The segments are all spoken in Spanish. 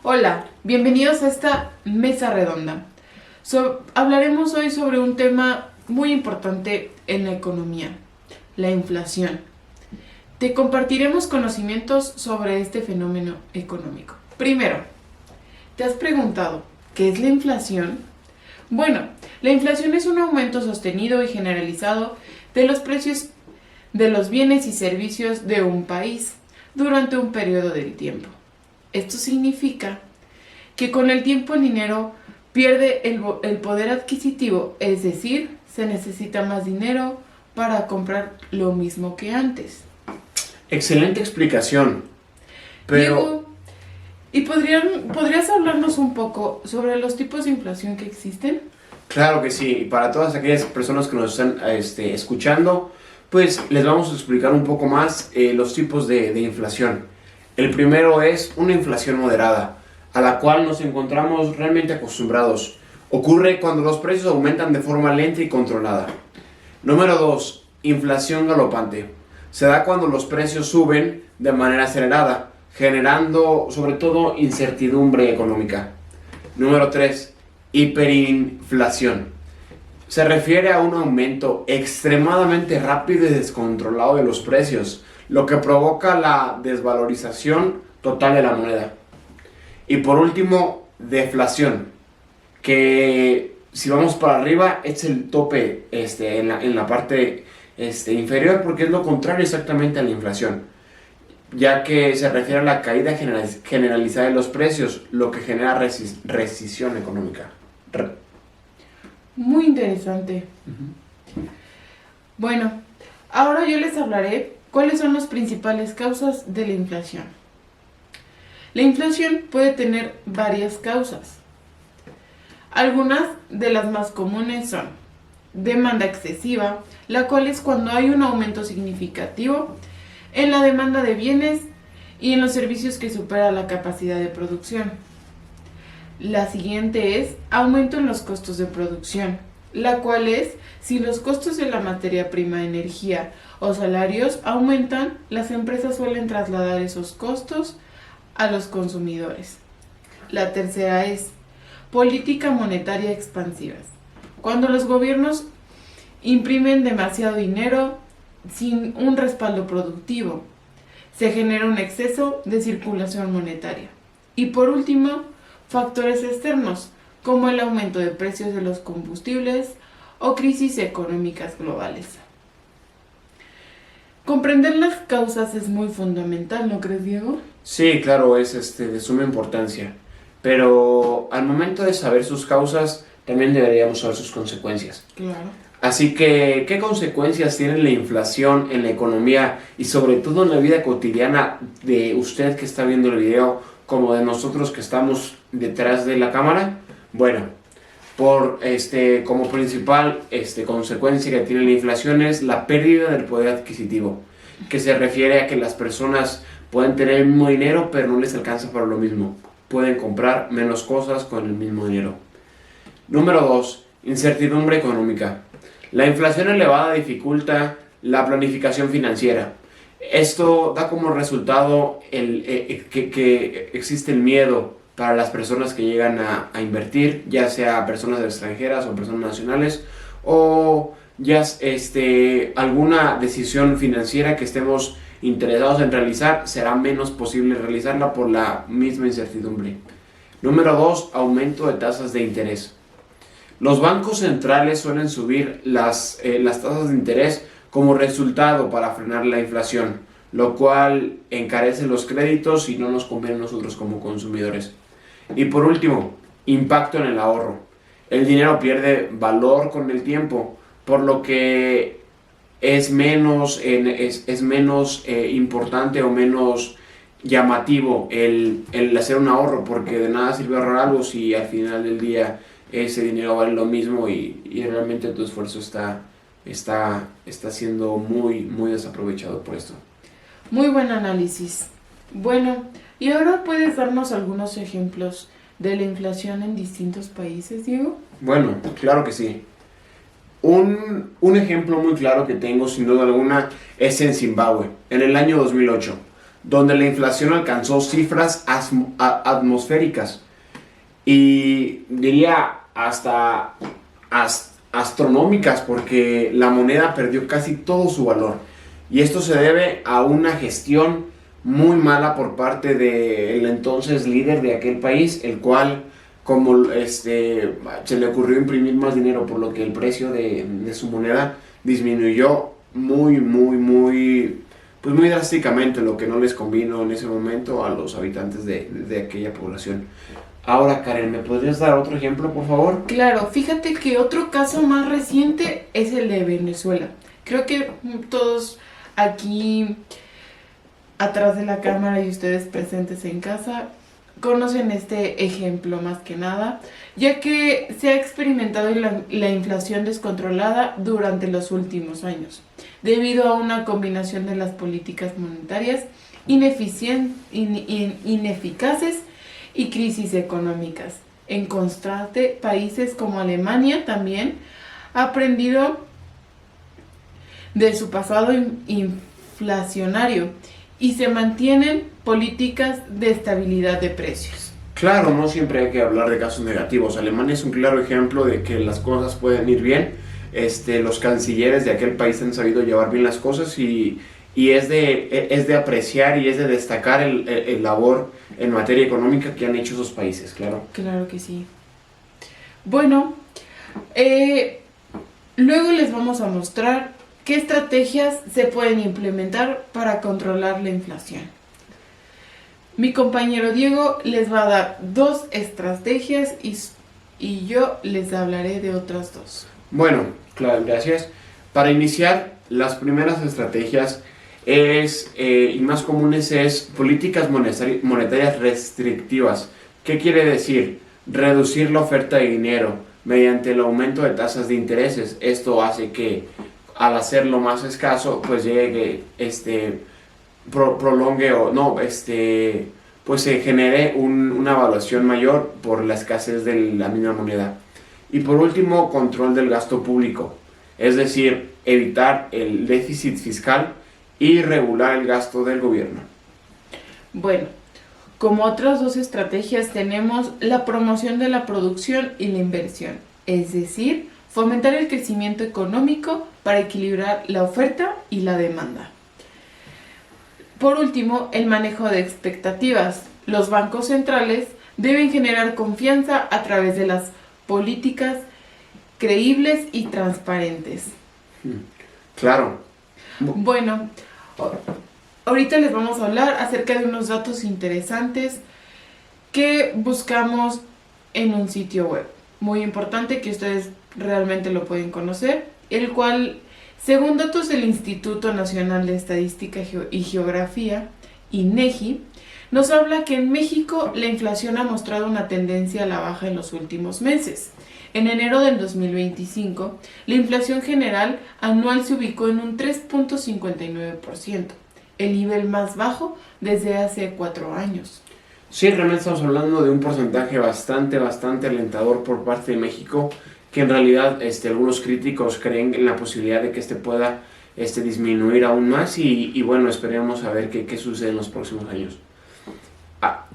Hola, bienvenidos a esta mesa redonda. Hablaremos hoy sobre un tema muy importante en la economía, la inflación. Te compartiremos conocimientos sobre este fenómeno económico. Primero, ¿te has preguntado qué es la inflación? Bueno, la inflación es un aumento sostenido y generalizado de los precios de los bienes y servicios de un país durante un periodo del tiempo. Esto significa que con el tiempo el dinero pierde el poder adquisitivo, es decir, se necesita más dinero para comprar lo mismo que antes. Excelente explicación, pero Diego, ¿y podrías hablarnos un poco sobre los tipos de inflación que existen? claro que sí, y para todas aquellas personas que nos están escuchando, pues les vamos a explicar un poco más los tipos de inflación. El primero es una inflación moderada, a la cual nos encontramos realmente acostumbrados. Ocurre cuando los precios aumentan de forma lenta y controlada. Número 2. Inflación galopante. Se da cuando los precios suben de manera acelerada, generando sobre todo incertidumbre económica. Número 3. Hiperinflación. Se refiere a un aumento extremadamente rápido y descontrolado de los precios, lo que provoca la desvalorización total de la moneda. Y por último, deflación, que si vamos para arriba es el tope en la parte inferior, porque es lo contrario exactamente a la inflación, ya que se refiere a la caída generalizada de los precios, lo que genera recesión económica. Muy interesante. Bueno, ahora yo les hablaré cuáles son las principales causas de la inflación. La inflación puede tener varias causas. Algunas de las más comunes son demanda excesiva, la cual es cuando hay un aumento significativo en la demanda de bienes y en los servicios que supera la capacidad de producción. La siguiente es aumento en los costos de producción, la cual es si los costos de la materia prima, energía o salarios aumentan, las empresas suelen trasladar esos costos a los consumidores. La tercera es política monetaria expansiva, cuando los gobiernos imprimen demasiado dinero sin un respaldo productivo, se genera un exceso de circulación monetaria. Y por último, factores externos, como el aumento de precios de los combustibles o crisis económicas globales. Comprender las causas es muy fundamental, ¿no crees, Diego? Sí, claro, es de suma importancia, pero al momento de saber sus causas, también deberíamos saber sus consecuencias. Claro. Así que, ¿qué consecuencias tiene la inflación en la economía y sobre todo en la vida cotidiana de usted que está viendo el video, como de nosotros que estamos detrás de la cámara? Bueno, como principal consecuencia que tiene la inflación es la pérdida del poder adquisitivo, que se refiere a que las personas pueden tener el mismo dinero, pero no les alcanza para lo mismo. Pueden comprar menos cosas con el mismo dinero. Número 2. Incertidumbre económica. La inflación elevada dificulta la planificación financiera. Esto da como resultado que existe el miedo para las personas que llegan a invertir, ya sea personas extranjeras o personas nacionales, o ya alguna decisión financiera que estemos interesados en realizar, será menos posible realizarla por la misma incertidumbre. Número 2. Aumento de tasas de interés. Los bancos centrales suelen subir las tasas de interés como resultado para frenar la inflación, lo cual encarece los créditos y no nos conviene a nosotros como consumidores. Y por último, impacto en el ahorro. El dinero pierde valor con el tiempo, por lo que es menos importante o menos llamativo el hacer un ahorro, porque de nada sirve ahorrar algo si al final del día ese dinero vale lo mismo y realmente tu esfuerzo está siendo muy, muy desaprovechado por esto. Muy buen análisis. Bueno, ¿y ahora puedes darnos algunos ejemplos de la inflación en distintos países, Diego? Bueno, claro que sí. Un ejemplo muy claro que tengo, sin duda alguna, es en Zimbabue, en el año 2008. donde la inflación alcanzó cifras atmosféricas y diría hasta astronómicas, porque la moneda perdió casi todo su valor. Y esto se debe a una gestión muy mala por parte del entonces líder de aquel país, el cual, como se le ocurrió imprimir más dinero, por lo que el precio de su moneda disminuyó muy drásticamente, lo que no les convino en ese momento a los habitantes de aquella población. Ahora, Karen, ¿me podrías dar otro ejemplo, por favor? Claro, fíjate que otro caso más reciente es el de Venezuela. Creo que todos aquí atrás de la cámara y ustedes presentes en casa conocen este ejemplo más que nada, ya que se ha experimentado la inflación descontrolada durante los últimos años, debido a una combinación de las políticas monetarias ineficaces y crisis económicas. En contraste, países como Alemania también ha aprendido de su pasado inflacionario y se mantienen políticas de estabilidad de precios. Claro, no siempre hay que hablar de casos negativos. Alemania es un claro ejemplo de que las cosas pueden ir bien. Los cancilleres de aquel país han sabido llevar bien las cosas y es de apreciar y es de destacar el labor en materia económica que han hecho esos países, claro. Claro que sí. Bueno, luego les vamos a mostrar qué estrategias se pueden implementar para controlar la inflación. Mi compañero Diego les va a dar 2 estrategias y yo les hablaré de otras 2. Bueno, claro, gracias. Para iniciar, las primeras estrategias y más comunes es políticas monetarias restrictivas. ¿Qué quiere decir? Reducir la oferta de dinero mediante el aumento de tasas de intereses. Esto hace que al hacerlo más escaso, pues llegue, prolongue o no, pues se genere una evaluación mayor por la escasez de la misma moneda. Y por último, control del gasto público, es decir, evitar el déficit fiscal y regular el gasto del gobierno. Bueno, como otras 2 estrategias tenemos la promoción de la producción y la inversión, es decir, fomentar el crecimiento económico para equilibrar la oferta y la demanda. Por último, el manejo de expectativas. Los bancos centrales deben generar confianza a través de las políticas creíbles y transparentes. Claro. Bueno, ahorita les vamos a hablar acerca de unos datos interesantes que buscamos en un sitio web. Muy importante que ustedes realmente lo pueden conocer, el cual, según datos del Instituto Nacional de Estadística y Geografía, INEGI, nos habla que en México la inflación ha mostrado una tendencia a la baja en los últimos meses. En enero del 2025, la inflación general anual se ubicó en un 3.59%, el nivel más bajo desde hace 4 años. Sí, realmente estamos hablando de un porcentaje bastante alentador por parte de México, que en realidad algunos críticos creen en la posibilidad de que pueda disminuir aún más y bueno, esperemos a ver qué sucede en los próximos años.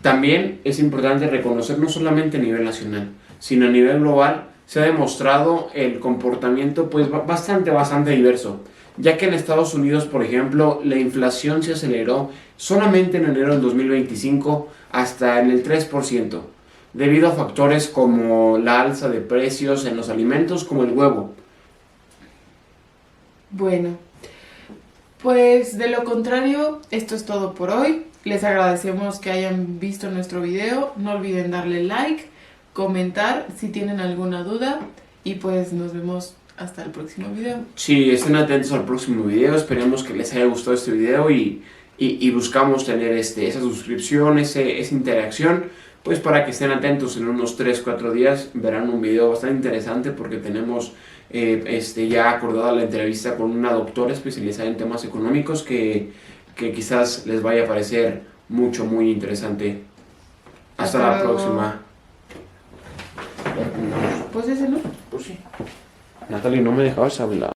También es importante reconocer no solamente a nivel nacional, sino a nivel global se ha demostrado el comportamiento pues bastante diverso, ya que en Estados Unidos, por ejemplo, la inflación se aceleró solamente en enero del 2025 hasta en el 3%, debido a factores como la alza de precios en los alimentos como el huevo. Bueno, pues de lo contrario, esto es todo por hoy. Les agradecemos que hayan visto nuestro video. No olviden darle like, comentar si tienen alguna duda y pues nos vemos hasta el próximo video. Sí, estén atentos al próximo video. Esperemos que les haya gustado este video y buscamos tener esa suscripción, esa interacción, pues para que estén atentos. En unos 3-4 días verán un video bastante interesante porque tenemos ya acordada la entrevista con una doctora especializada en temas económicos que quizás les vaya a parecer muy interesante. Hasta la próxima. Pues ese no. Pues sí. Natalie, no me dejabas hablar.